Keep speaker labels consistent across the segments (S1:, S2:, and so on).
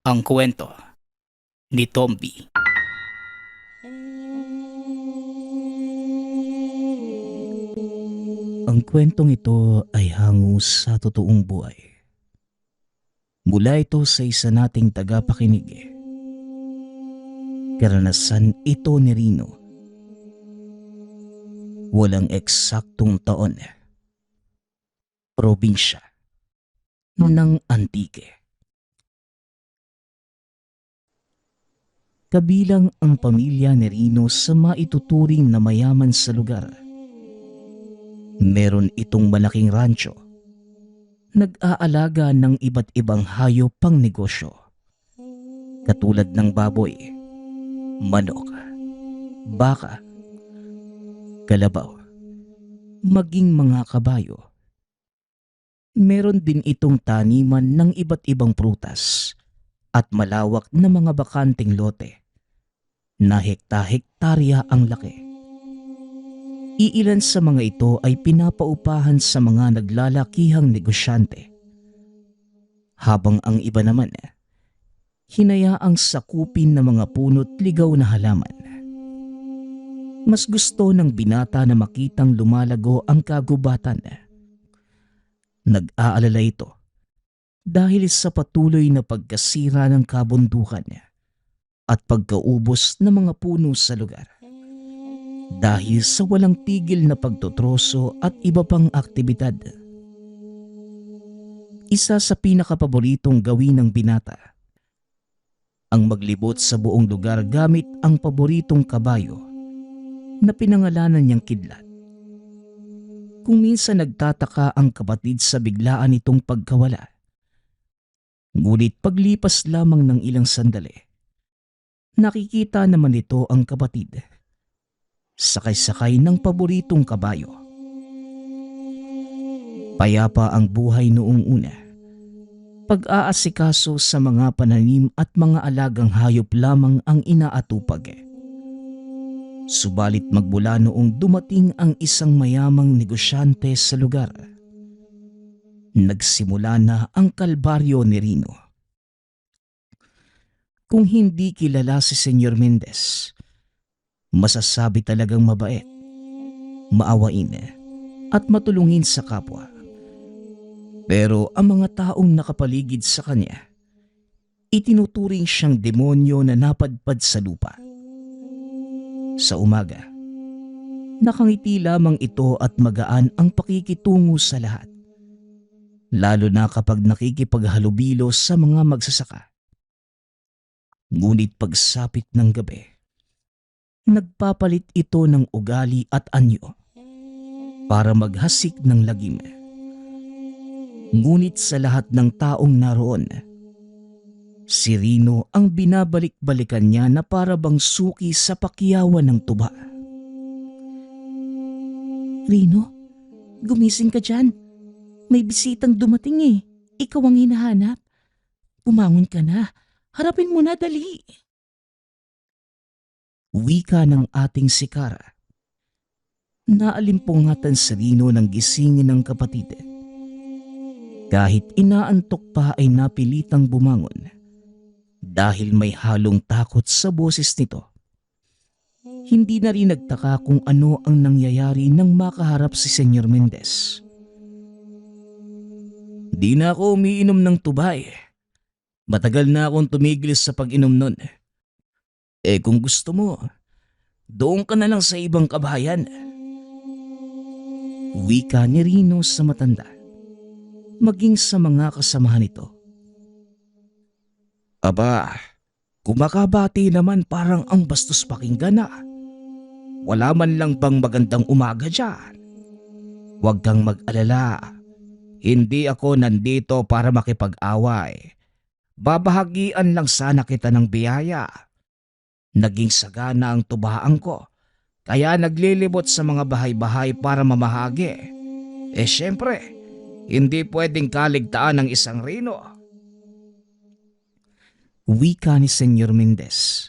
S1: Ang kwento ni Tomby. Ang kwentong ito ay hango sa totoong buhay. Mula ito sa isa nating tagapakinig. Karanasan ito ni Rino. Walang eksaktong taon. Probinsya ng Antique. Kabilang ang pamilya ni Rino sa maituturing na mayaman sa lugar. Meron itong malaking rancho. Nag-aalaga ng iba't ibang hayop pang negosyo. Katulad ng baboy, manok, baka, kalabaw, maging mga kabayo. Meron din itong taniman ng iba't ibang prutas at malawak na mga bakanteng lote na hekta-hektarya ang laki. Iilan sa mga ito ay pinapaupahan sa mga naglalakihang negosyante. Habang ang iba naman, hinayaang sakupin ng mga puno't ligaw na halaman. Mas gusto ng binata na makitang lumalago ang kagubatan. Nag-aalala ito dahil sa patuloy na pagkasira ng kabundukan at pagkaubos ng mga puno sa lugar. Dahil sa walang tigil na pagtotroso at iba pang aktibidad. Isa sa pinakapaboritong gawin ng binata ang maglibot sa buong lugar gamit ang paboritong kabayo na pinangalanan niyang Kidlat. Kung minsan nagtataka ang kapatid sa biglaan nitong pagkawala. Ngunit paglipas lamang ng ilang sandali, nakikita naman ito ang kapatid. Sakay-sakay ng paboritong kabayo. Payapa ang buhay noong una. Pag-aasikaso sa mga pananim at mga alagang hayop lamang ang inaatupag. Subalit magmula noong dumating ang isang mayamang negosyante sa lugar, nagsimula na ang kalbaryo ni Rino. Kung hindi kilala si Senyor Mendez, masasabi talagang mabait, maawain at matulungin sa kapwa. Pero ang mga taong nakapaligid sa kanya, itinuturing siyang demonyo na napadpad sa lupa. Sa umaga, nakangiti lamang ito at magaan ang pakikitungo sa lahat. Lalo na kapag nakikipaghalubilo sa mga magsasaka. Ngunit pagsapit ng gabi, nagpapalit ito ng ugali at anyo para maghasik ng lagim. Ngunit sa lahat ng taong naroon, si Rino ang binabalik-balikan niya na para bang suki sa pakiyawan ng tuba.
S2: Rino, gumising ka dyan. May bisitang dumating eh. Ikaw ang hinahanap. Bumangon ka na. Harapin mo na, dali.
S1: Wika ng ating si Kara. Naalimpungatan si Rino ng gisingin ng kapatid. Kahit inaantok pa ay napilitang bumangon dahil may halong takot sa boses nito. Hindi na rin nagtaka kung ano ang nangyayari nang makaharap si Senyor Mendez. Di na ako umiinom ng tubay. Matagal na akong tumigil sa pag-inom nun. Kung gusto mo, doon ka na lang sa ibang kabahayan. Wika ni Rino sa matanda, maging sa mga kasamahan nito. Aba, kumakabati naman parang ang bastos pakinggan na. Wala man lang bang magandang umaga dyan? Huwag kang mag-alala. Hindi ako nandito para makipag-away. Babahagian lang sana kita ng biyaya. Naging sagana ang tubaan ko, kaya naglilibot sa mga bahay-bahay para mamahagi. Syempre, hindi pwedeng kaligtaan ng isang Rino. Wika ni Senyor Mendez.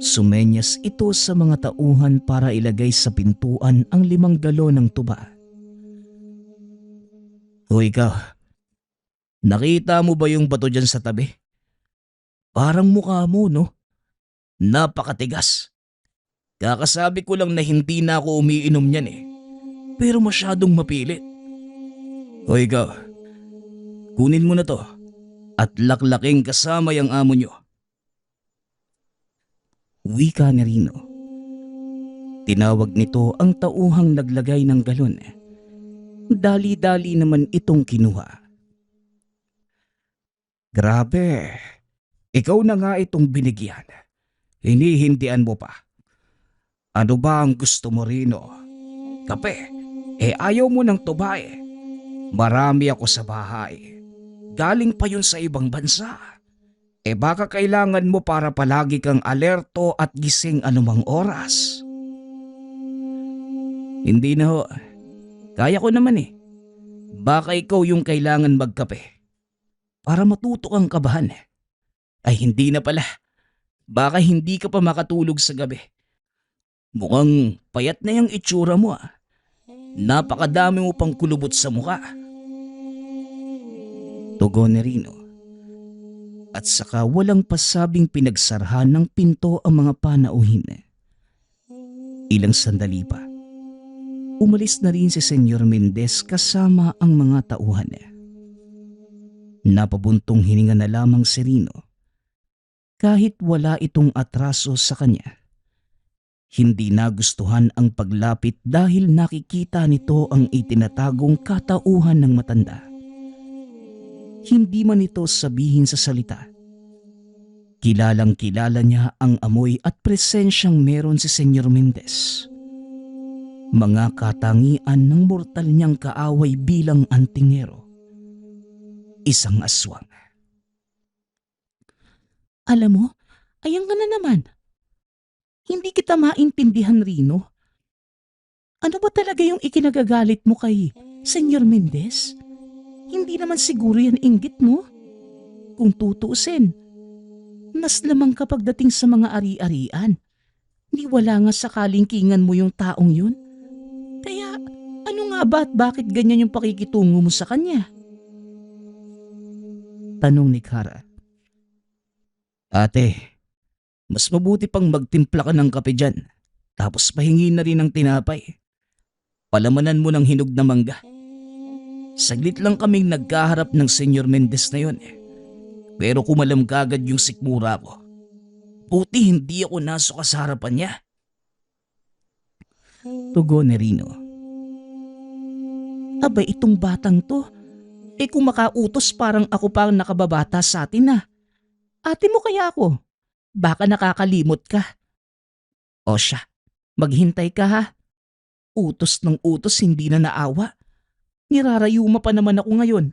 S1: Sumenyas ito sa mga tauhan para ilagay sa pintuan ang 5 galon ng tuba. O ikaw, nakita mo ba yung bato dyan sa tabi? Parang mukha mo, no? Napakatigas. Kakasabi ko lang na hindi na ako umiinom niyan eh. Pero masyadong mapilit. O ikaw, kunin mo na to at laklaking kasama yung amo nyo. Wika ni Rino. Tinawag nito ang tauhang naglagay ng galon. Dali-dali naman itong kinuha. Grabe, ikaw na nga itong binigyan. Hinihindian mo pa. Ano ba ang gusto mo, Rino? Kape? Ayaw mo ng tubae. Marami ako sa bahay. Galing pa yun sa ibang bansa. Baka kailangan mo para palagi kang alerto at gising anumang oras. Hindi na ho. Kaya ko naman eh. Baka ikaw yung kailangan magkape. Para matuto kang kabahan. Ay hindi na pala. Baka hindi ka pa makatulog sa gabi. Mukhang payat na yung itsura mo ah. Napakadami mo pang kulubot sa mukha. Tugon ni Rino. At saka walang pasabing pinagsarhan ng pinto ang mga panauhin. Ilang sandali pa. Umalis na rin si Senyor Mendez kasama ang mga tauhan. Napabuntong hininga na lamang si Rino. Kahit wala itong atraso sa kanya. Hindi nagustuhan ang paglapit dahil nakikita nito ang itinatagong katauhan ng matanda. Hindi man ito sabihin sa salita. Kilalang kilala niya ang amoy at presensyang meron si Senyor Mendez. Mga katangian ng mortal niyang kaaway bilang antingero. Isang aswang.
S2: Alam mo, ayan ka na naman. Hindi kita maintindihan, Rino. Ano ba talaga yung ikinagagalit mo kay Senyor Mendez? Hindi naman siguro yan inggit mo. Kung tutuusin, mas lamang kapag dating sa mga ari-arian. Di wala nga sa kalingkingan mo yung taong yun. Kaya ano nga ba at bakit ganyan yung pakikitungo mo sa kanya?
S1: Tanong ni Kara. Ate, mas mabuti pang magtimpla ka ng kape dyan. Tapos pahingi na rin ng tinapay. Palamanan mo ng hinog na mangga. Saglit lang kaming nagkaharap ng Senyor Mendez na yun. Pero kumalam kagad yung sikmura ko. Buti hindi ako nasuka sa harapan niya. Tugon ni Rino.
S2: Aba itong batang to. Kung makautos parang ako pa ang nakababata sa atin na. Ate mo kaya ako? Baka nakakalimot ka. O siya, maghintay ka ha. Utos ng utos hindi na naawa. Nirarayuma pa naman ako ngayon.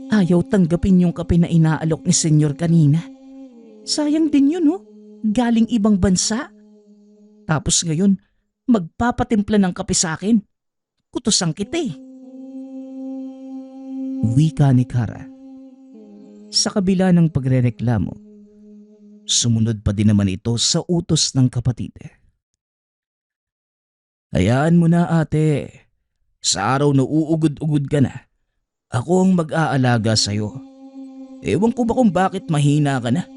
S2: Ayaw tanggapin yung kape na inaalok ni Senyor kanina. Sayang din yun oh. Galing ibang bansa. Tapos ngayon, magpapatimpla ng kape sa akin. Kutusang kita eh.
S1: Wika ni Kara. Sa kabila ng pagrereklamo, sumunod pa din naman ito sa utos ng kapatid. Hayaan mo na ate. Sa araw na uugod-ugod ka na, ako ang mag-aalaga sa'yo. Ewan ko ba kung bakit mahina ka na?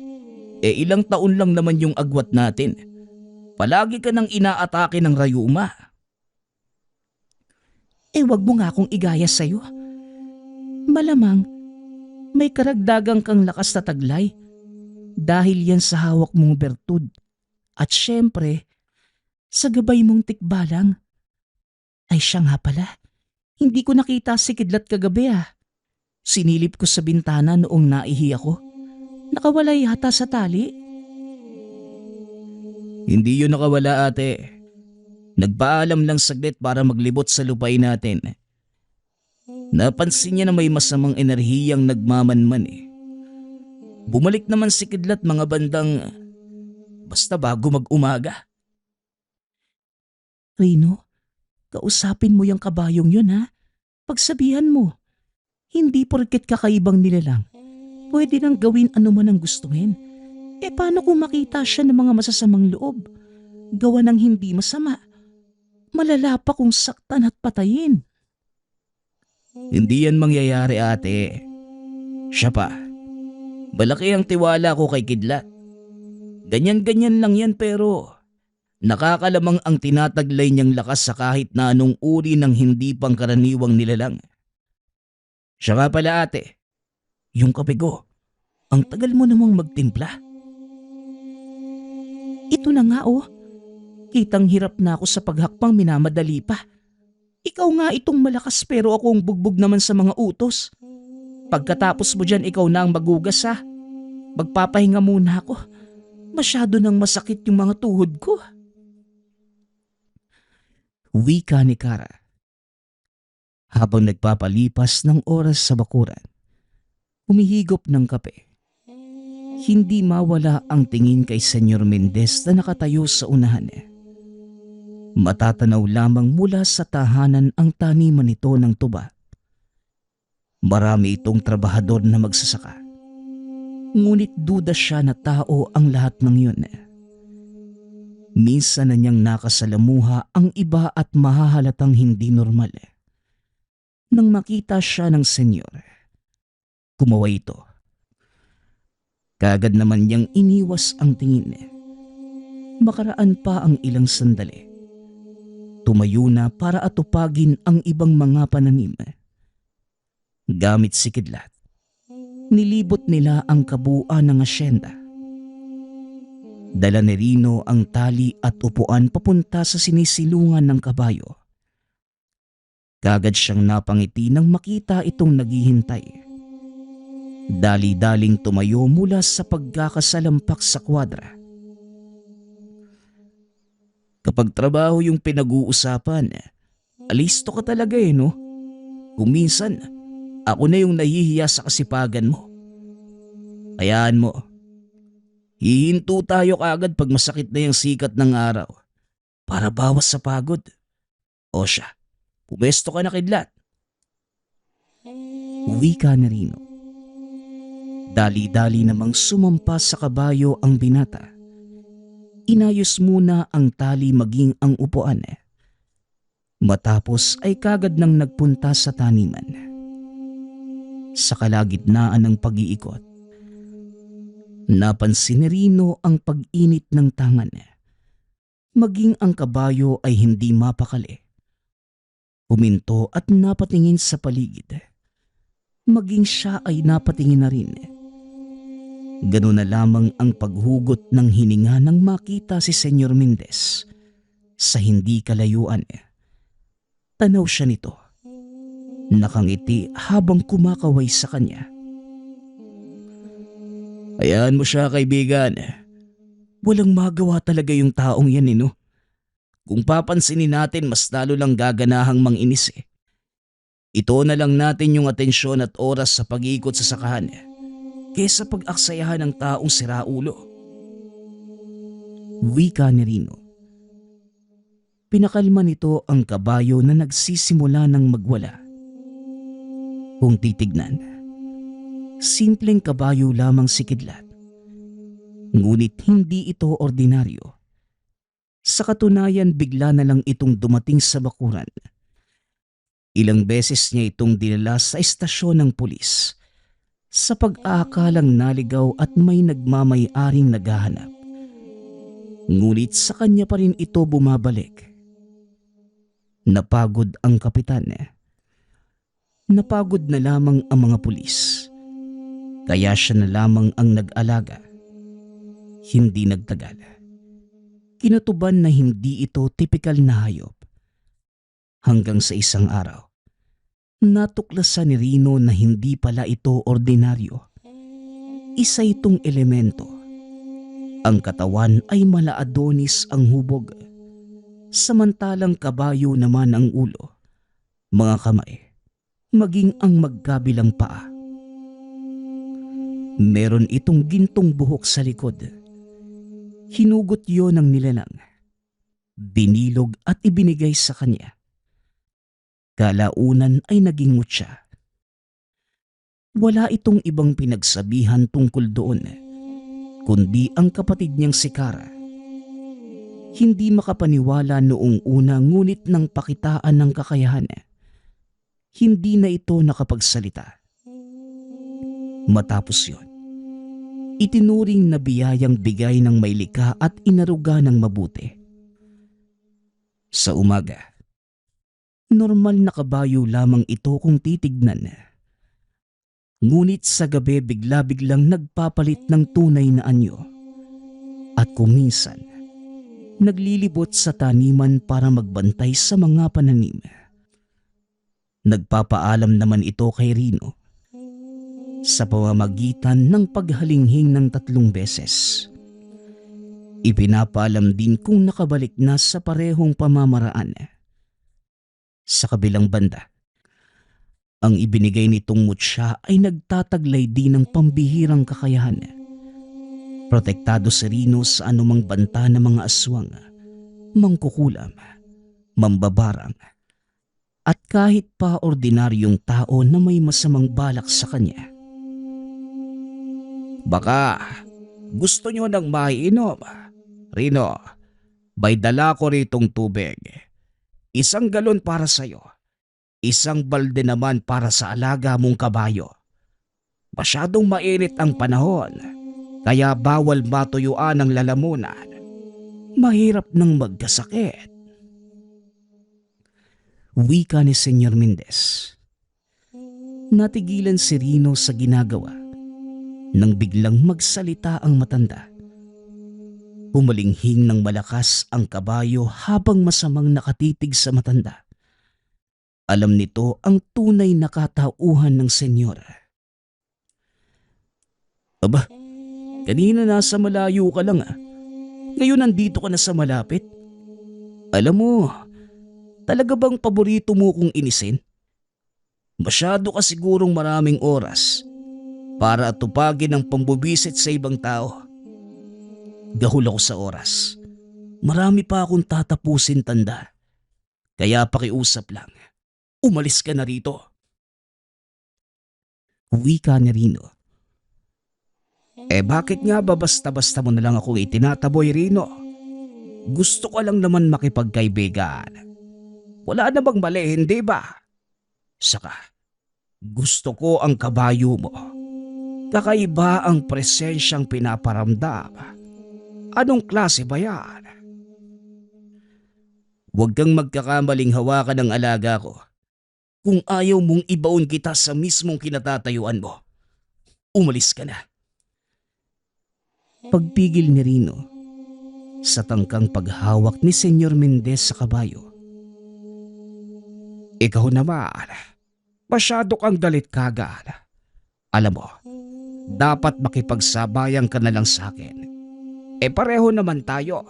S1: Ilang taon lang naman yung agwat natin. Palagi ka nang inaatake ng rayuma.
S2: Wag mo nga akong igaya sa'yo. Malamang, may karagdagang kang lakas na taglay. Dahil yan sa hawak mong bertud. At syempre, sa gabay mong tikbalang. Ay siya nga pala, hindi ko nakita si Kidlat kagabi ah. Sinilip ko sa bintana noong naihi ako. Nakawala yata sa tali.
S1: Hindi yun nakawala ate. Nagpaalam lang saglit para maglibot sa lupay natin. Napansin niya na may masamang enerhiyang nagmamanman eh. Bumalik naman si Kidlat mga bandang basta bago mag-umaga.
S2: Rino, kausapin mo yung kabayong yun ha. Pagsabihan mo, hindi porket kakaibang nilalang, pwede nang gawin ano man ang gustuhin. Paano kung makita siya ng mga masasamang loob? Gawa ng hindi masama. Malala pa kung saktan at patayin.
S1: Hindi yan mangyayari ate. Siya pa. Malaki ang tiwala ko kay Kidlat. Ganyan-ganyan lang yan pero nakakalamang ang tinataglay niyang lakas sa kahit na anong uri ng hindi pangkaraniwang nilalang. Siya nga pala ate, yung kape ko, ang tagal mo namang magtimpla.
S2: Ito na nga oh. Kitang hirap na ako sa paghakbang, minamadali pa. Ikaw nga itong malakas pero akong bugbog naman sa mga utos. Pagkatapos mo dyan, ikaw na ang magugas ha. Magpapahinga muna ako. Masyado nang masakit yung mga tuhod ko.
S1: Wika ni Kara. Habang nagpapalipas ng oras sa bakuran, humihigop ng kape. Hindi mawala ang tingin kay Senyor Mendez na nakatayo sa unahan. Matatanaw lamang mula sa tahanan ang taniman nito ng tuba. Marami itong trabahador na magsasaka. Ngunit duda siya na tao ang lahat ng yun. Minsan na niyang nakasalamuha ang iba at mahahalatang hindi normal. Nang makita siya ng senyor, kumaway ito. Kaagad naman niyang iniwas ang tingin. Makaraan pa ang ilang sandali. Tumayo na para atupagin ang ibang mga pananim. Gamit si Kidlat, nilibot nila ang kabuuan ng asyenda. Dala ni Rino ang tali at upuan papunta sa sinisilungan ng kabayo. Kaagad siyang napangiti nang makita itong naghihintay. Dali-daling tumayo mula sa pagkakasalampak sa kwadra. Kapag trabaho yung pinag-uusapan, alisto ka talaga no? Kung minsan, ako na yung nahihiya sa kasipagan mo. Hayaan mo. Hihinto tayo kaagad pag masakit na yung sikat ng araw para bawas sa pagod. O siya, pumesto ka na Kidlat. Wika na Rino. Dali-dali namang sumampas sa kabayo ang binata. Inayos muna ang tali maging ang upuan. Matapos ay kagad nang nagpunta sa taniman. Sa kalagitnaan ng pag-iikot, napansin ni Rino ang pag-init ng tangan. Maging ang kabayo ay hindi mapakali. Huminto at napatingin sa paligid. Maging siya ay napatingin na rin. Ganun na lamang ang paghugot ng hininga nang makita si Senyor Mendez sa hindi kalayuan. Tanaw siya nito. Nakangiti habang kumakaway sa kanya. Hayaan mo siya kaibigan. Walang magawa talaga yung taong yan no? Kung papansinin natin mas lalo lang gaganahang manginis Ito na lang natin yung atensyon at oras sa pag-iikot sa sakahan kesa pag-aksayahan ng taong siraulo. Wika ni Rino. Pinakalma nito ang kabayo na nagsisimula ng magwala. Kung titignan, simpleng kabayo lamang si Kidlat. Ngunit hindi ito ordinaryo. Sa katunayan bigla na lang itong dumating sa bakuran. Ilang beses niya itong dinala sa istasyon ng pulis sa pag-aakalang naligaw at may nagmamay-aring naghahanap. Ngunit sa kanya pa rin ito bumabalik. Napagod ang kapitan. Napagod na lamang ang mga pulis. Kaya siya na lamang ang nag-alaga. Hindi nagtagal. Kinutuban na hindi ito tipikal na hayop. Hanggang sa isang araw, natuklasan ni Rino na hindi pala ito ordinaryo. Isa itong elemento. Ang katawan ay mala-Adonis ang hubog, samantalang kabayo naman ang ulo, mga kamay, maging ang magkabilang paa. Meron itong gintong buhok sa likod. Hinugot yon ng nilalang. Binilog at ibinigay sa kanya. Kalaunan ay naging mutya. Wala itong ibang pinagsabihan tungkol doon, kundi ang kapatid niyang si Kara. Hindi makapaniwala noong una ngunit nang pakitaan ng kakayahan, hindi na ito nakapagsalita. Matapos yon,
S2: itinuring na biyayang bigay ng may likha at inaruga ng mabuti. Sa umaga, normal na kabayo lamang ito kung titignan. Ngunit sa gabi bigla-biglang nagpapalit ng tunay na anyo. At kung minsan, naglilibot sa taniman para magbantay sa mga pananim. Nagpapaalam naman ito kay Rino sa pamamagitan ng paghalinghing ng 3 beses. Ipinapaalam din kung nakabalik na sa parehong pamamaraan. Sa kabilang banda, ang ibinigay nitong mutya ay nagtataglay din ng pambihirang kakayahan. Protektado si Rino sa anumang banta ng mga aswang, mangkukulam, mambabarang, at kahit pa ordinaryong tao na may masamang balak sa kanya.
S1: Baka gusto nyo ng maiinom. Rino, may dala ko ritong tubig. 1 galon para sa'yo. 1 balde naman para sa alaga mong kabayo. Masyadong mainit ang panahon, kaya bawal matuyuan ang lalamunan. Mahirap nang magkasakit.
S2: Wika ni Senyor Mendez. Natigilan si Rino sa ginagawa nang biglang magsalita ang matanda. Humalinghing ng malakas ang kabayo habang masamang nakatitig sa matanda. Alam nito ang tunay na katauhan ng senyor.
S1: Aba, kanina nasa malayo ka lang Ngayon nandito ka na sa malapit. Alam mo, talaga bang paborito mo kong inisin? Masyado ka sigurong maraming oras para tupagin ang pambubisit sa ibang tao. Gahul ako sa oras. Marami pa akong tatapusin, tanda. Kaya pakiusap lang, umalis ka na rito.
S2: Wika ni Rino.
S1: Bakit nga ba basta-basta mo na lang ako itinataboy, Rino? Gusto ko lang naman makipagkaibigan. Wala na bang mali, hindi ba? Saka, gusto ko ang kabayo mo. Kakaiba ang presensyang pinaparamdam. Anong klase ba yan? Huwag kang magkakamaling hawakan ng alaga ko. Kung ayaw mong ibaon kita sa mismong kinatatayuan mo, umalis ka na.
S2: Pagpigil ni Rino sa tangkang paghawak ni Senyor Mendez sa kabayo.
S1: Ikaw naman, masyado kang galit kagad. Alam mo, dapat makipagsabayan ka na lang sa akin. Pareho naman tayo.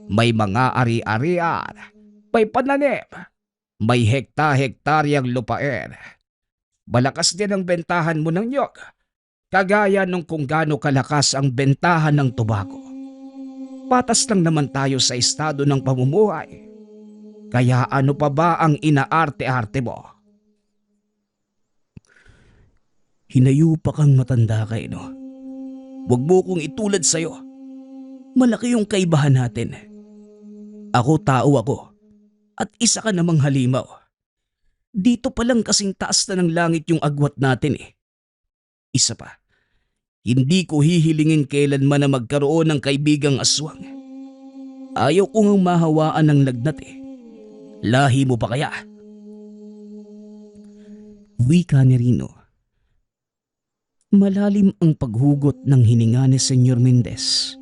S1: May mga ari-arian, may pananim, may hekta-hektaryang lupain. Malakas din ang bentahan mo ng niyog, kagaya nung kung gaano kalakas ang bentahan ng tobacco. Patas lang naman tayo sa estado ng pamumuhay. Kaya ano pa ba ang inaarte-arte mo?
S2: Hinayo pa kang matanda kay no. Huwag mo kong itulad sa'yo. Malaki yung kaibahan natin. Ako tao ako at isa ka namang halimaw. Dito pa lang kasing taas na ng langit yung agwat natin Isa pa, hindi ko hihilingin kailanman na magkaroon ng kaibigang aswang. Ayaw ko ngang mahawaan ng lagnat Lahi mo pa kaya? Wika ni Rino. Malalim ang paghugot ng hininga ni Senyor Mendez.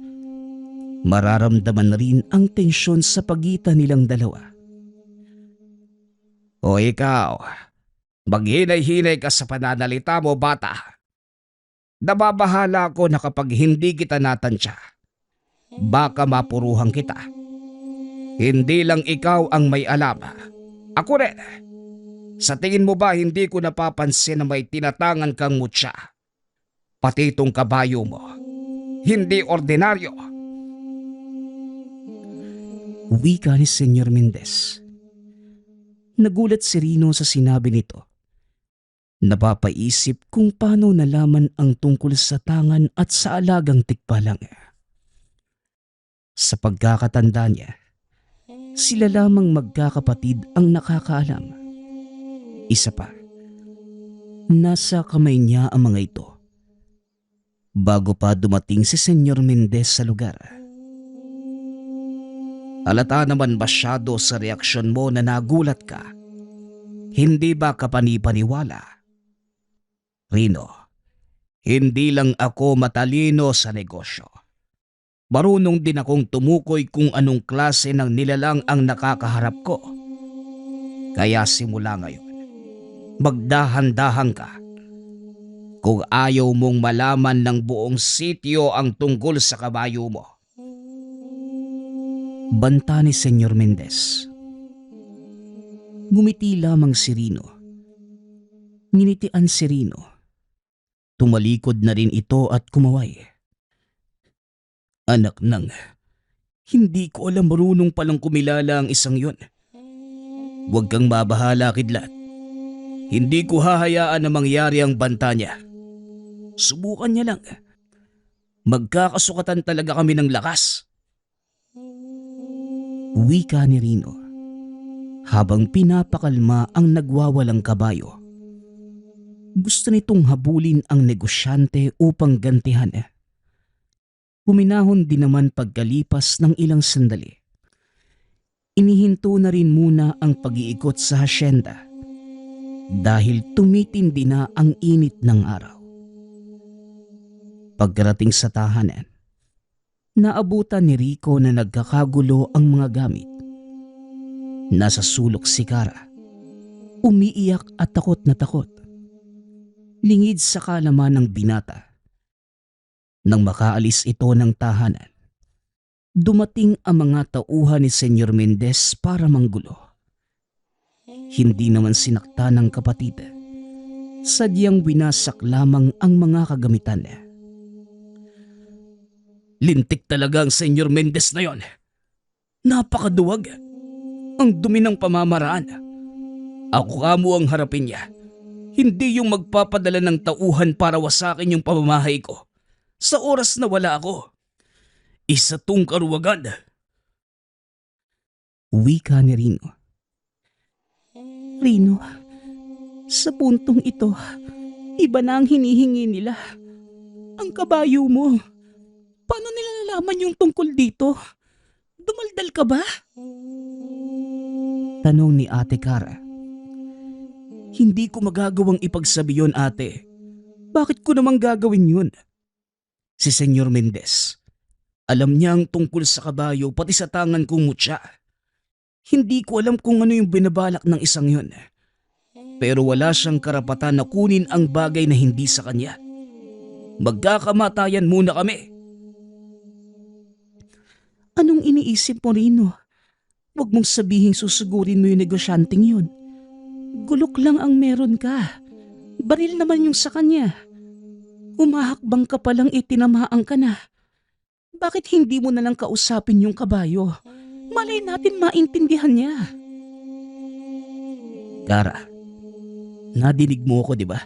S2: Mararamdaman rin ang tensyon sa pagitan nilang dalawa.
S1: O ikaw, maghinay-hinay ka sa pananalita mo, bata. Nababahala ko na kapag hindi kita natansya, baka mapuruhan kita. Hindi lang ikaw ang may alam. Ako rin. Sa tingin mo ba hindi ko napapansin na may tinatangan kang mutya? Pati itong kabayo mo. Hindi ordinaryo.
S2: Wika ni Senyor Mendez. Nagulat si Rino sa sinabi nito. Napapaisip kung paano nalaman ang tungkol sa tangan at sa alagang tikbalang. Sa pagkakatanda niya, sila lamang magkakapatid ang nakakaalam. Isa pa, nasa kamay niya ang mga ito.
S1: bago pa dumating si Senyor Mendez sa lugar. Halata naman masyado sa reaksyon mo na nagulat ka. Hindi ba ka panipaniwala? Rino, hindi lang ako matalino sa negosyo. Marunong din akong tumukoy kung anong klase ng nilalang ang nakakaharap ko. Kaya simula ngayon, magdahan-dahan ka. Kung ayaw mong malaman ng buong sityo ang tungkol sa kabayo mo. Banta ni Senyor Mendez. Ngumiti lamang si Rino. Nginitian si Rino. Tumalikod na rin ito at kumaway. Anak nang, hindi ko alam marunong palang kumilala ang isang yon. Huwag kang mabahala, kidlat. Hindi ko hahayaan na mangyari ang banta niya. Subukan niya lang. Magkakasukatan talaga kami ng lakas. Wika ni Rino habang pinapakalma ang nagwawalang kabayo. Gusto nitong habulin ang negosyante upang gantihan. Huminahon din naman pagkalipas ng ilang sandali. Inihinto na rin muna ang pag-iikot sa hasyenda dahil tumitindi na ang init ng araw. Pagkarating sa tahanan, naabutan ni Rico na nagkakagulo ang mga gamit. Nasa sulok si Kara, umiiyak at takot na takot. Lingid sa kalaman ng binata. Nang makaalis ito ng tahanan, dumating ang mga tauhan ni Senyor Mendez para manggulo. Hindi naman sinakta ng kapatid. Sadyang winasak lamang ang mga kagamitan. Lintik talaga ang Senyor Mendez na yon. Napakaduwag. Ang dumi ng pamamaraan. Ako kamo ang harapin niya. Hindi yung magpapadala ng tauhan para wasakin yung pamamahay ko. Sa oras na wala ako. Isa tong karuwagan. Wika ni Rino.
S2: Rino, sa puntong ito, iba na ang hinihingi nila. Ang kabayo mo. Paano nila nalaman yung tungkol dito? Dumaldal ka ba?
S1: Tanong ni Ate Kara. Hindi ko magagawang ipagsabi yun, ate. Bakit ko namang gagawin yun? Si Senyor Mendez, alam niya ang tungkol sa kabayo pati sa tangan kong mutya. Hindi ko alam kung ano yung binabalak ng isang yun. Pero wala siyang karapatan na kunin ang bagay na hindi sa kanya. Magkakamatayan muna kami.
S2: Anong iniisip mo, Rino? Huwag mong sabihing susugurin mo yung negosyanteng yun. Gulok lang ang meron ka. Baril naman yung sa kanya. Humahakbang ka palang itinamaan ka na. Bakit hindi mo na lang kausapin yung kabayo? Malay natin maintindihan niya.
S1: Kara, nadinig mo ako, di ba?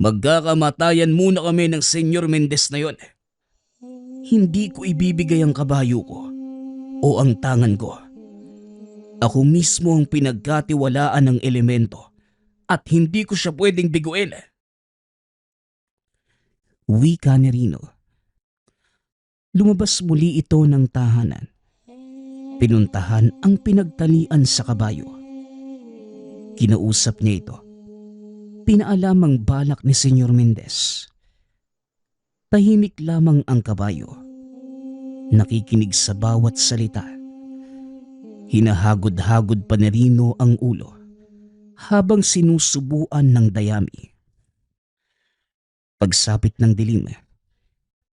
S1: Magkakamatayan muna kami ng Senyor Mendez na yon. Hindi ko ibibigay ang kabayo ko o ang tangan ko. Ako mismo ang pinagkatiwalaan ng elemento at hindi ko siya pwedeng biguin. Wika ni Rino. Lumabas muli ito ng tahanan. Pinuntahan ang pinagtalian sa kabayo. Kinausap niya ito. Pinaalam ang balak ni Senyor Mendez. Tahimik lamang ang kabayo. Nakikinig sa bawat salita. Hinahagod-hagod pa ni Rino ang ulo habang sinusubuan ng dayami. Pagsapit ng dilim,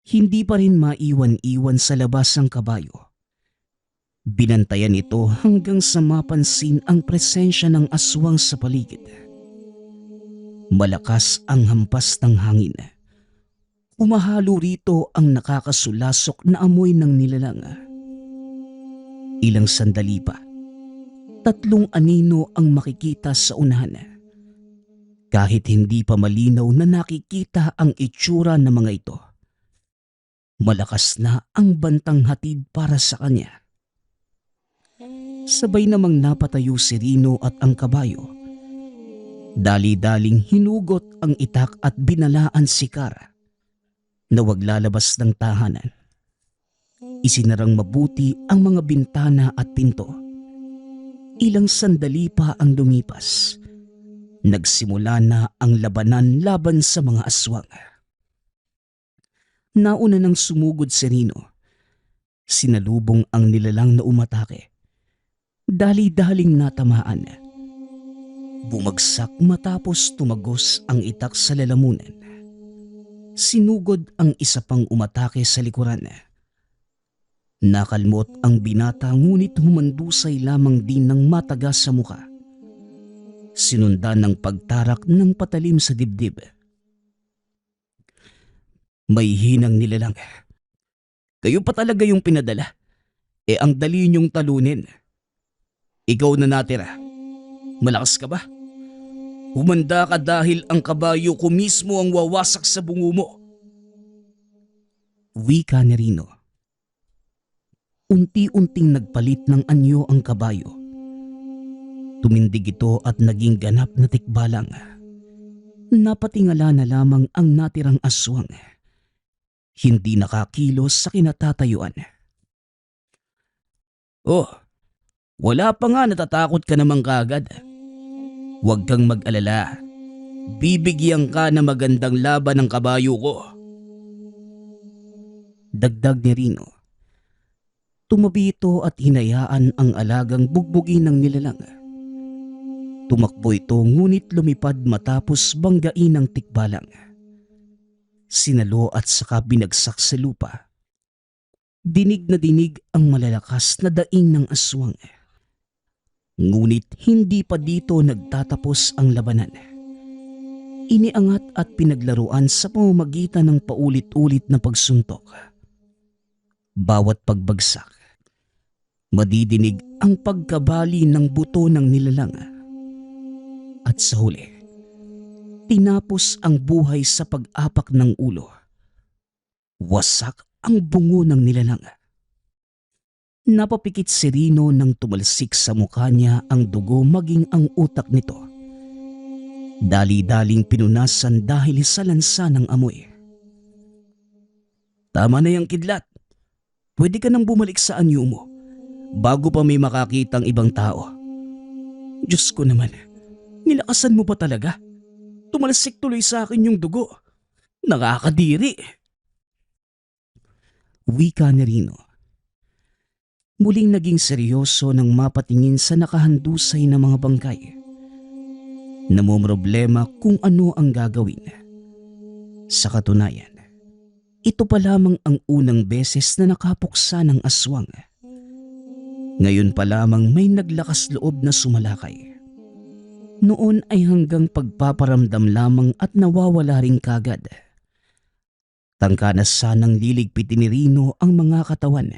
S1: hindi pa rin maiwan-iwan sa labas ang kabayo. Binantayan ito hanggang sa mapansin ang presensya ng aswang sa paligid. Malakas ang hampas ng hangin. Umahalo rito ang nakakasulasok na amoy ng nilalang. Ilang sandali pa, 3 anino ang makikita sa unahan. Kahit hindi pa malinaw na nakikita ang itsura ng mga ito, malakas na ang bantang hatid para sa kanya. Sabay namang napatayo si Rino at ang kabayo. Dali-daling hinugot ang itak at binalaan si Kara.
S2: na wag lalabas ng tahanan. Isinarang mabuti ang mga bintana at pinto. Ilang sandali pa ang lumipas. Nagsimula na ang labanan laban sa mga aswang. Nauna nang sumugod si Rino. Sinalubong ang nilalang na umatake. Dali-daling natamaan. Bumagsak matapos tumagos ang itak sa lalamunan. Sinugod ang isa pang umatake sa likuran. Nakalmot ang binata ngunit humandusay lamang din ng matagas sa muka. Sinundan ng pagtarak ng patalim sa dibdib. May hinang nilalang. Kayo pa talaga yung pinadala. Ang dali niyong talunin. Ikaw na natira. Malakas ka ba? Humanda ka dahil ang kabayo ko mismo ang wawasak sa bungo mo. Wika ni Rino. Unti-unting nagpalit ng anyo ang kabayo. Tumindig ito at naging ganap na tikbalang. Napatingala na lamang ang natirang aswang. Hindi nakakilos sa kinatatayuan. Oh, wala pa nga, natatakot ka naman kaagad. Huwag kang mag-alala. Bibigyan ka na magandang laban ng kabayo ko. Dagdag ni Rino. Tumabi ito at hinayaan ang alagang bugbugin ng nilalang. Tumakbo ito ngunit lumipad matapos banggain ng tikbalang. Sinalo at saka binagsak sa lupa. Dinig na dinig ang malalakas na daing ng aswang. Ngunit hindi pa dito nagtatapos ang labanan. Iniangat at pinaglaruan sa pamamagitan ng paulit-ulit na pagsuntok. Bawat pagbagsak, madidinig ang pagkabali ng buto ng nilalang. At sa huli, tinapos ang buhay sa pag-apak ng ulo. Wasak ang bungo ng nilalang. Napapikit si Rino nang tumalsik sa mukha niya ang dugo maging ang utak nito. Dali-daling pinunasan dahil sa lansa ng amoy. Tama na yang kidlat. Pwede ka nang bumalik sa anyo mo bago pa may makakitang ibang tao. Diyos ko naman, nilakasan mo pa talaga? Tumalsik tuloy sa akin yung dugo. Nakakadiri. Wika ni Rino. Muling naging seryoso nang mapatingin sa nakahandusay na mga bangkay. Namomroblema kung ano ang gagawin. Sa katunayan, ito pa lamang ang unang beses na nakapuksa ng aswang. Ngayon pa lamang may naglakas loob na sumalakay. Noon ay hanggang pagpaparamdam lamang at nawawala ring kagad. Tangka na sanang liligpitin ni Rino ang mga katawan.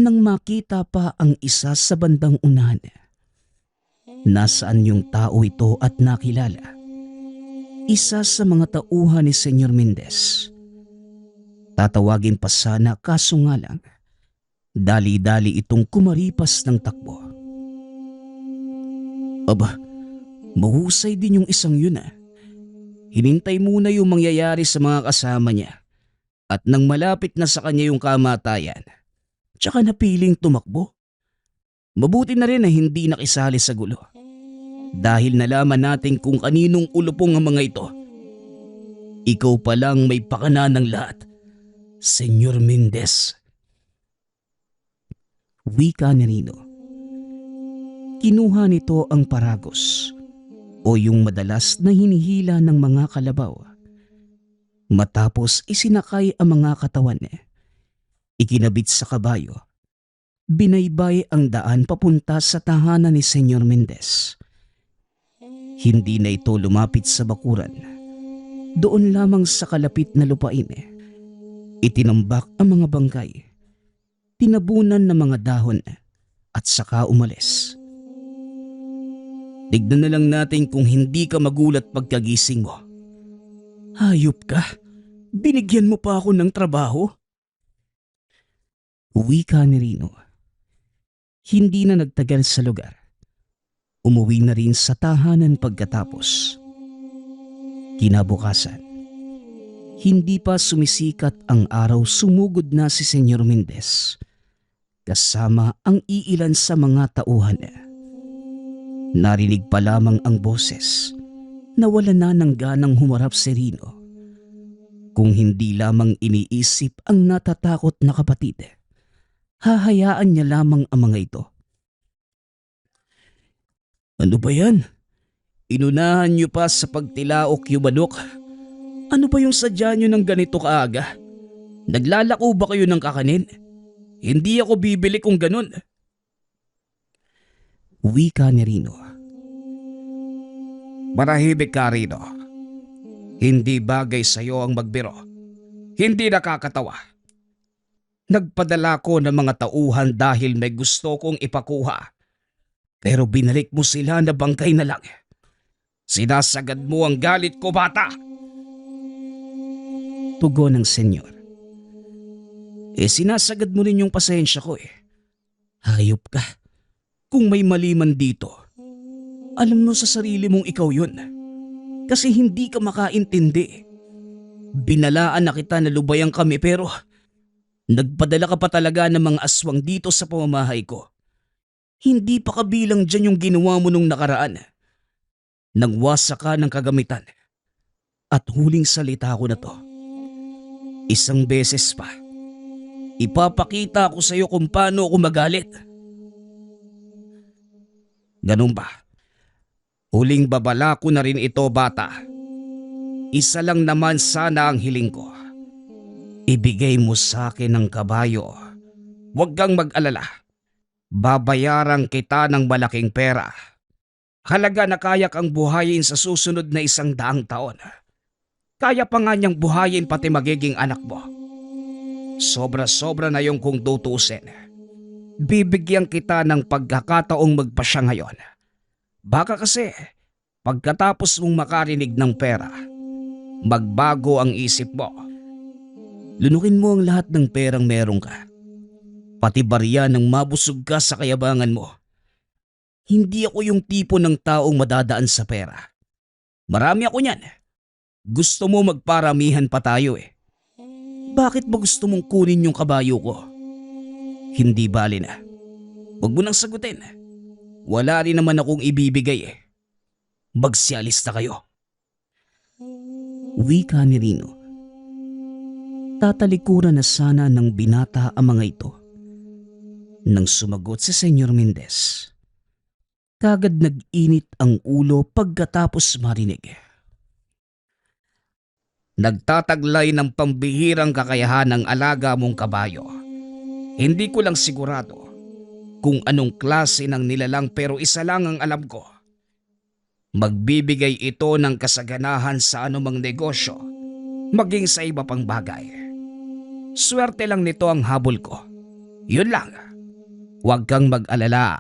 S2: Nang makita pa ang isa sa bandang unahan. Nasaan yung tao ito at nakilala? Isa sa mga tauhan ni Senyor Mendez. Tatawagin pa sana kaso nga lang, dali-dali itong kumaripas ng takbo. Aba, mahusay din yung isang yun ah. Hinintay muna yung mangyayari sa mga kasama niya at nang malapit na sa kanya yung kamatayan, tsaka napiling tumakbo. Mabuti na rin na hindi nakisali sa gulo. Dahil nalaman natin kung kaninong ulupong ang mga ito. Ikaw pa lang may pakana ng lahat, Senyor Mendez. Wika ni Rino. Kinuha nito ang paragos o yung madalas na hinihila ng mga kalabaw. Matapos isinakay ang mga katawan, ikinabit sa kabayo. Binaybay ang daan papunta sa tahanan ni Senyor Mendez. Hindi na ito lumapit sa bakuran. Doon lamang sa kalapit na lupain, itinambak ang mga bangkay, tinabunan ng mga dahon at saka umalis. Tignan na lang natin kung hindi ka magulat pagkagising mo. Hayop ka, binigyan mo pa ako ng trabaho. Wika ni Rino. Hindi na nagtagal sa lugar. Umuwi na rin sa tahanan pagkatapos. Kinabukasan, Hindi pa sumisikat ang araw, sumugod na si Senyor Mendez kasama ang iilan sa mga tauhan. Narinig pa lamang ang boses na wala na ng ganang humarap si Rino. Kung hindi lamang iniisip ang natatakot na kapatid, hahayaan niya lamang ang mga ito. Ano ba yan? Inunahan niyo pa sa pagtilaok yung manok. Ano ba yung sadya niyo ng ganito kaaga? Naglalako ba kayo ng kakanin? Hindi ako bibili kung ganun. Wika ni Rino.
S3: Marahimik ka, Rino. Hindi bagay sa'yo ang magbiro. Hindi nakakatawa. Nagpadala ko ng mga tauhan dahil may gusto kong ipakuha. Pero binalik mo sila na bangkay na lang. Sinasagad mo ang galit ko, bata!
S2: Tugon ng senyor. Sinasagad mo rin yung pasensya ko eh. Hayop ka. Kung may mali man dito, alam mo sa sarili mong ikaw yun. Kasi hindi ka makaintindi. Binalaan na kita na lubayan kami pero nagpadala ka pa talaga ng mga aswang dito sa pamamahay ko. Hindi pa kabilang dyan yung ginawa mo nung nakaraan. Nagwasa ka ng kagamitan. At huling salita ko na to. Isang beses pa. Ipapakita ko sa iyo kung paano ako magalit.
S3: Ganun ba? Huling babala ko na rin ito, bata. Isa lang naman sana ang hiling ko. Ibigay mo sa akin ang kabayo. Huwag kang mag-alala. Babayaran kita ng malaking pera. Halaga na kaya kang buhayin sa susunod na 100 taon. Kaya pa nga niyang buhayin pati magiging anak mo. Sobra-sobra na yung kung tutusin. Bibigyan kita ng pagkakataong magpasya ngayon. Baka kasi pagkatapos mong makarinig ng pera, magbago ang isip mo.
S2: Lunukin mo ang lahat ng perang meron ka. Pati barya ng mabusog ka sa kayabangan mo. Hindi ako yung tipo ng taong madadaan sa pera. Marami ako niyan. Gusto mo magparamihan pa tayo eh. Bakit ba gusto mong kunin yung kabayo ko? Hindi bali na. Huwag mo nang sagutin. Wala rin naman akong ibibigay eh. Magsialis na kayo. Wika ni Rino. Tatalikuran na sana ng binata ang mga ito. Nang sumagot si Senyor Mendez, kagad nag-init ang ulo pagkatapos marinig.
S3: Nagtataglay ng pambihirang kakayahan ng alaga mong kabayo. Hindi ko lang sigurado kung anong klase ng nilalang pero isa lang ang alam ko. Magbibigay ito ng kasaganahan sa anumang negosyo, maging sa iba pang bagay. Swerte lang nito ang habol ko. Yun lang. Huwag kang mag-alala.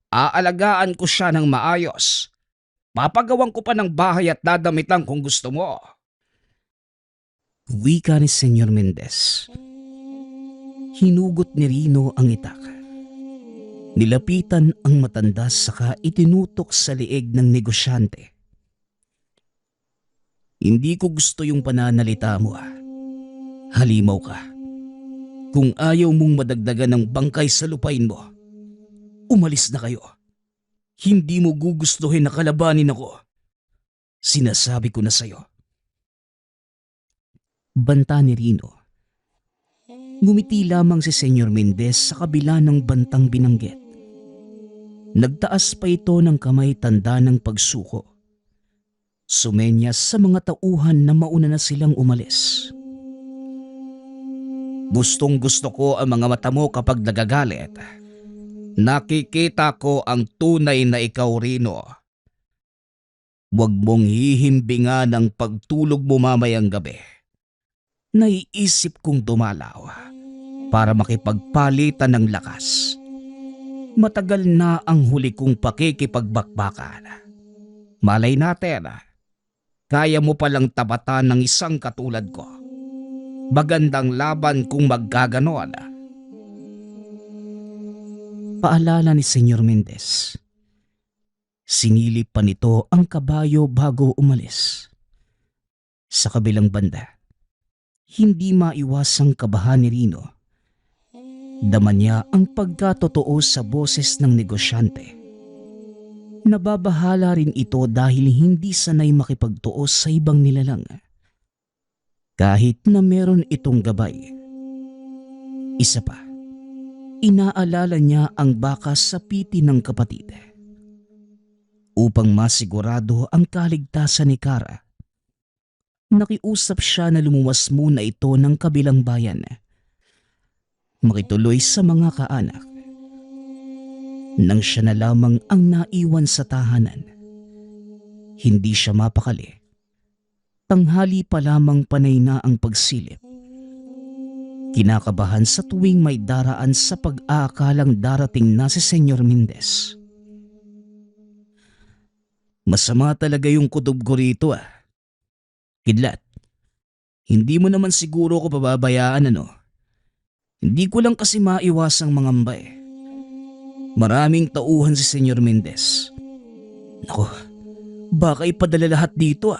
S3: Aalagaan ko siya ng maayos. Papagawan ko pa ng bahay at dadamitan kung gusto mo.
S2: Wika ni Senyor Mendez. Hinugot ni Rino ang itak. Nilapitan ang matanda saka itinutok sa liig ng negosyante. Hindi ko gusto yung pananalita mo ah. Halimaw ka. Kung ayaw mong madagdagan ng bangkay sa lupain mo, umalis na kayo. Hindi mo gugustuhin na kalabanin ako. Sinasabi ko na sa'yo. Banta ni Rino. Ngumiti lamang si Senyor Mendez sa kabila ng bantang binanggit. Nagtaas pa ito ng kamay tanda ng pagsuko. Sumenyas sa mga tauhan na mauna na silang umalis.
S3: Gustong gusto ko ang mga mata mo kapag nagagalit. Nakikita ko ang tunay na ikaw, Rino. Huwag mong hihimbingan ang pagtulog mo mamayang gabi. Naiisip kong dumalaw para makipagpalitan ng lakas. Matagal na ang huli kong pakikipagbakbakan. Malay natin, kaya mo palang tabatan ng isang katulad ko. Magandang laban kung maggaganon.
S2: Paalala ni Senyor Mendez. Sinilip pa nito ang kabayo bago umalis. Sa kabilang banda, Hindi maiwasang kabahan ni Rino. Dama niya ang pagkatotoo sa boses ng negosyante. Nababahala rin ito dahil hindi sanay makipagtuos sa ibang nilalang. Kahit na meron itong gabay. Isa pa, inaalala niya ang baka sa piti ng kapatid. Upang masigurado ang kaligtasan ni Kara, nakiusap siya na lumuwas muna ito ng kabilang bayan. Makituloy sa mga kaanak. Nang siya na lamang ang naiwan sa tahanan, hindi siya mapakali. Tanghali pa lamang panay na ang pagsilip. Kinakabahan sa tuwing may daraan sa pag-aakalang darating na si Senyor Mendez. Masama talaga yung kutob ko rito Kidlat, hindi mo naman siguro ko pababayaan ano? Hindi ko lang kasi maiwasang mangamba Maraming tauhan si Senyor Mendez. Naku, baka ipadala lahat dito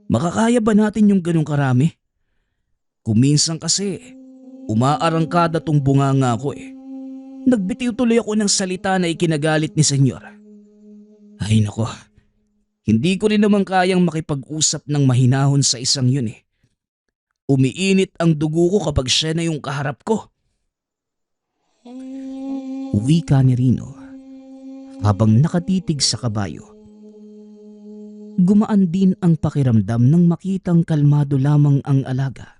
S2: Makakaya ba natin yung ganong karami? Kuminsan kasi, umaarangkada tong bunganga ko Nagbitiw tuloy ako ng salita na ikinagalit ni Senyor. Ay nako, hindi ko rin naman kayang makipag-usap ng mahinahon sa isang yun Umiinit ang dugo ko kapag siya na yung kaharap ko. Wika ni Rino habang nakatitig sa kabayo. Gumaan din ang pakiramdam nang makitang kalmado lamang ang alaga.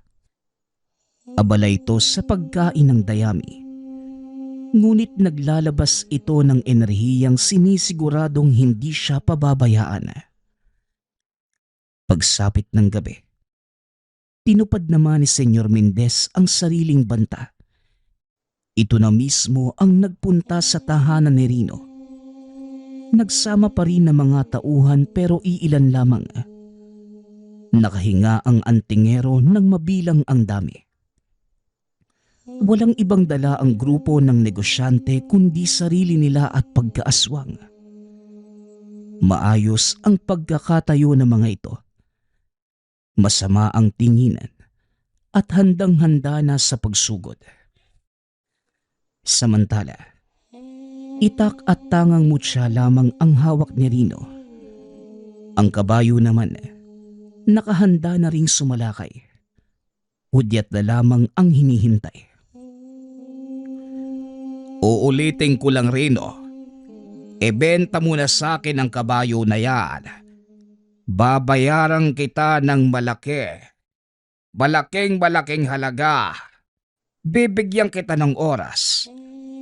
S2: Abala ito sa pagkain ng dayami. Ngunit naglalabas ito ng enerhiyang sinisiguradong hindi siya pababayaan. Pagsapit ng gabi, tinupad naman ni Senyor Mendez ang sariling banta. Ito na mismo ang nagpunta sa tahanan ni Rino. Nagsama pa rin ng mga tauhan pero iilan lamang. Nakahinga ang antingero nang mabilang ang dami. Walang ibang dala ang grupo ng negosyante kundi sarili nila at pagkaaswang. Maayos ang pagkakatayo ng mga ito. Masama ang tinginan at handang-handa na sa pagsugod. Samantala, itak at tangang mutya lamang ang hawak ni Rino. Ang kabayo naman, nakahanda na ring sumalakay. Hudyat na lamang ang hinihintay.
S3: Uulitin ko lang Rino, ibenta mo na sa akin ang kabayo na yan. Babayaran kita ng malaki. Malaking halaga. Bibigyan kita ng oras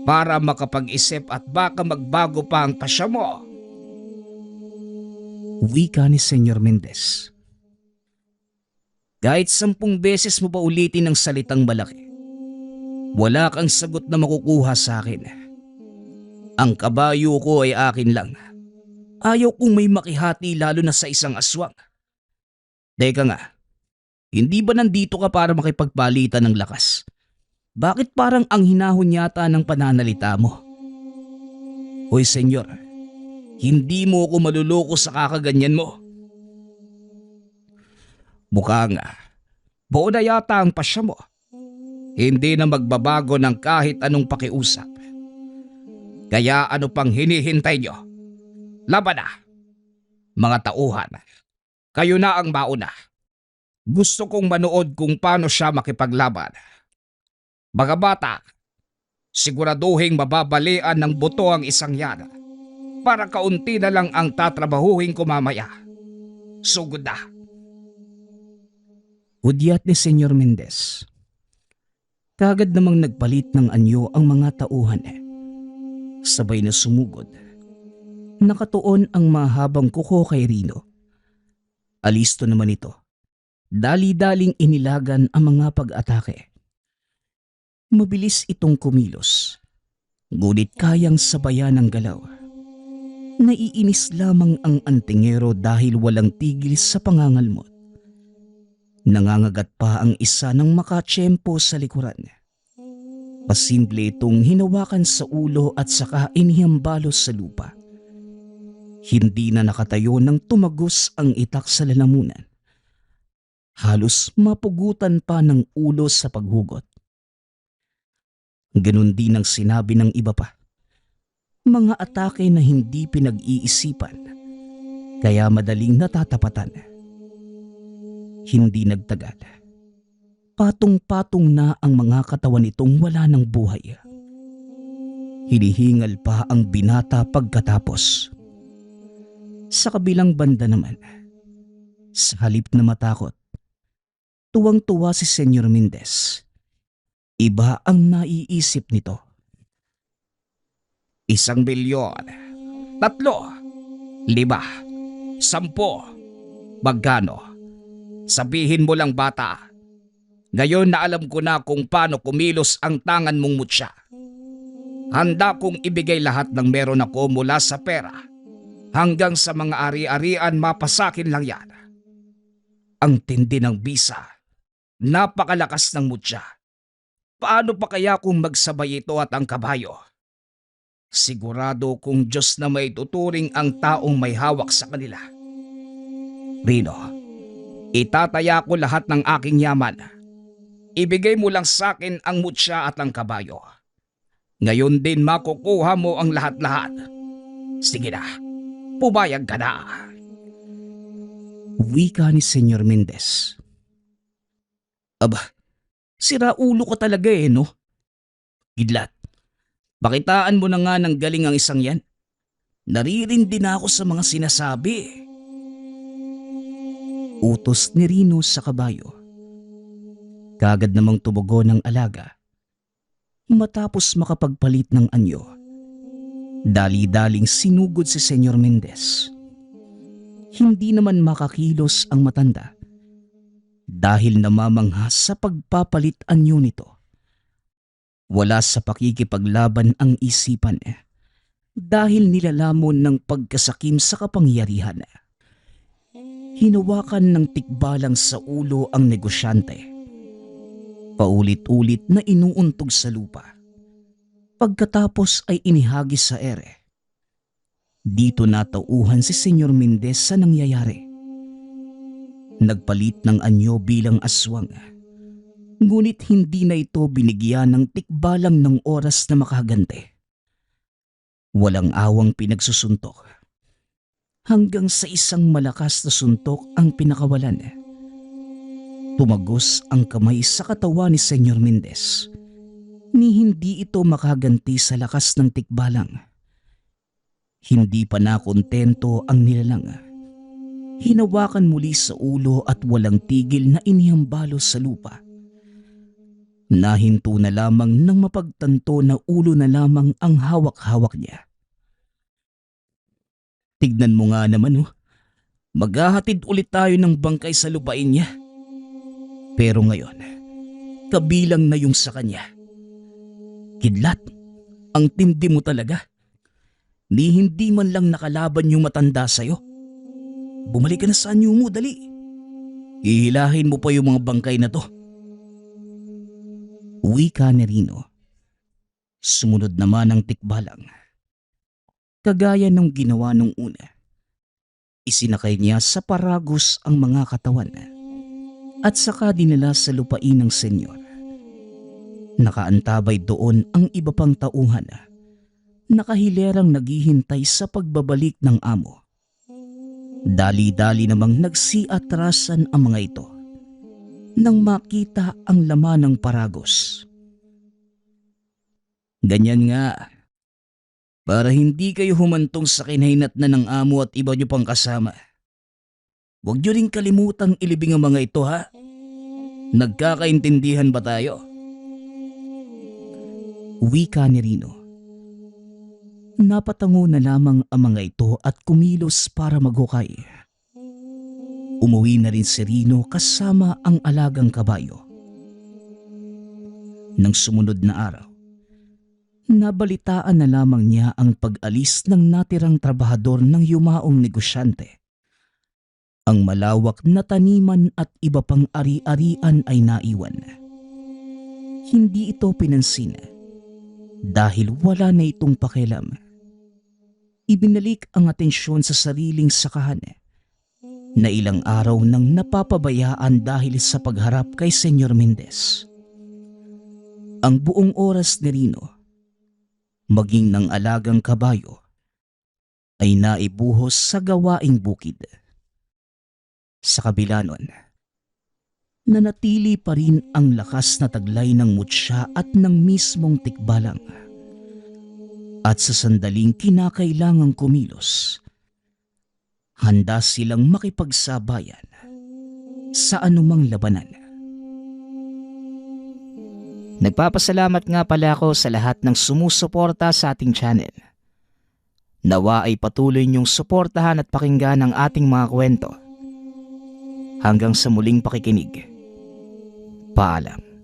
S3: para makapag-isip at baka magbago pa ang pasya mo.
S2: Wika ni Senyor Mendez.
S3: Kahit 10 beses mo pa ulitin ang salitang malaki, wala kang sagot na makukuha sa akin. Ang kabayo ko ay akin lang. Ayaw kong may makihati lalo na sa isang aswang. Teka nga, hindi ba nandito ka para makipagpalitan ng lakas? Bakit parang ang hinahon yata ng pananalita mo? Hoy senyor, hindi mo ako maluloko sa kakaganyan mo. Mukha nga, buo na yata ang pasya mo. Hindi na magbabago ng kahit anong pakiusap. Kaya ano pang hinihintay nyo? Laban na! Mga tauhan, kayo na ang mauna. Gusto kong manood kung paano siya makipaglaban. Mga bata, siguraduhin mababalian ng buto ang isang yan para kaunti na lang ang tatrabahuhin ko mamaya. Sugod na.
S2: Hudyat ni Senyor Mendez. Kagad namang nagpalit ng anyo ang mga tauhan. Sabay na sumugod. Nakatuon ang mahabang kuko kay Rino. Alisto naman ito. Dali-daling inilagan ang mga pag-atake. Mabilis itong kumilos. Ngunit kayang sabayan ng galaw. Naiinis lamang ang antingero dahil walang tigil sa pangangalmot. Nangangagat pa ang isa ng makatsyempo sa likuran. Pasimple itong hinawakan sa ulo at saka inihambalos sa lupa. Hindi na nakatayo nang tumagos ang itak sa lalamunan. Halos mapugutan pa ng ulo sa paghugot. Ganun din ang sinabi ng iba pa. Mga atake na hindi pinag-iisipan, kaya madaling natatapatan. Hindi nagtagal. Patong-patong na ang mga katawan nitong wala ng buhay. Hinihingal pa ang binata pagkatapos. Sa kabilang banda naman, sa halip na matakot, tuwang-tuwa si Senyor Mendez. Iba ang naiisip nito.
S3: 1 milyon, 3, 5, 10. Magkano? Sabihin mo lang bata. Ngayon na alam ko na kung paano kumilos ang tangan mong mutya. Handa kong ibigay lahat ng meron ako mula sa pera hanggang sa mga ari-arian, mapasakin lang yan. Ang tindi ng bisa. Napakalakas ng mutya. Paano pa kaya kung magsabay ito at ang kabayo? Sigurado kung Diyos na may tuturing ang taong may hawak sa kanila. Rino, itataya ko lahat ng aking yaman. Ibigay mo lang sa akin ang mutya at ang kabayo. Ngayon din makukuha mo ang lahat-lahat. Sige na, pumayag ka na.
S2: Wika ni Senyor Mendez. Aba, sira ulo ka talaga no? Gidlat, pakitaan mo na nga ng galing ang isang yan. Naririndi na ako sa mga sinasabi. Utos ni Rino sa kabayo. Kagad namang tumugo ng alaga. Matapos makapagpalit ng anyo, dali-daling sinugod si Senyor Mendez. Hindi naman makakilos ang matanda dahil namamangha sa pagpapalit anyo nito. Wala sa pakikipaglaban ang isipan dahil nilalamon ng pagkasakim sa kapangyarihan. Hinawakan ng tikbalang sa ulo ang negosyante. Paulit-ulit na inuuntog sa lupa. Pagkatapos ay inihagis sa ere. Dito natauhan si Senyor Mendez sa nangyayari. Nagpalit ng anyo bilang aswang. Ngunit hindi na ito binigyan ng tikbalang ng oras na makagante. Walang awang pinagsusuntok. Hanggang sa isang malakas na suntok ang pinakawalan. Tumagos ang kamay sa katawan ni Senyor Mendez. Ni hindi ito makaganti sa lakas ng tikbalang. Hindi pa nakontento ang nilalang. Hinawakan muli sa ulo at walang tigil na inihambalo sa lupa. Nahinto na lamang nang mapagtanto na ulo na lamang ang hawak-hawak niya. Tignan mo nga naman maghahatid ulit tayo ng bangkay sa lupain niya. Pero ngayon, kabilang na yung sa kanya. Kidlat, ang tindi mo talaga. Ni hindi man lang nakalaban yung matanda sa'yo. Bumalik ka na sa anyo mo, dali. Ihilahin mo pa yung mga bangkay na to. Wika ni Rino. Sumunod naman ang tikbalang. Kagaya ng ginawa nung una. Isinakay niya sa paragos ang mga katawan at saka dinala sa lupain ng senyor. Nakaantabay doon ang iba pang tauhan. Nakahilerang naghihintay sa pagbabalik ng amo. Dali-dali namang nagsiatrasan ang mga ito nang makita ang laman ng paragos. Ganyan nga, para hindi kayo humantong sa kinahinatnan ng amo at iba niyo pang kasama. Huwag niyo rin kalimutang ilibing ang mga ito ha. Nagkakaintindihan ba tayo? Wika ni Rino. Napatango na lamang ang mga ito at kumilos para maghukay. Umuwi na rin si Rino kasama ang alagang kabayo. Nang sumunod na araw, nabalitaan na lamang niya ang pag-alis ng natirang trabahador ng yumaong negosyante. Ang malawak na taniman at iba pang ari-arian ay naiwan. Hindi ito pinansin dahil wala na itong pakialam. Ibinalik ang atensyon sa sariling sakahan
S1: na ilang araw nang napapabayaan dahil sa pagharap kay Senyor Mendez. Ang buong oras ni Rino, maging ng alagang kabayo, ay naibuhos sa gawaing bukid. Sa kabila nun, nanatili pa rin ang lakas na taglay ng mutya at ng mismong tikbalang. At sa sandaling kinakailangang kumilos, handa silang makipagsabayan sa anumang labanan.
S2: Nagpapasalamat nga pala ako sa lahat ng sumusuporta sa ating channel. Nawa ay patuloy niyong suportahan at pakinggan ang ating mga kwento. Hanggang sa muling pakikinig. Paalam.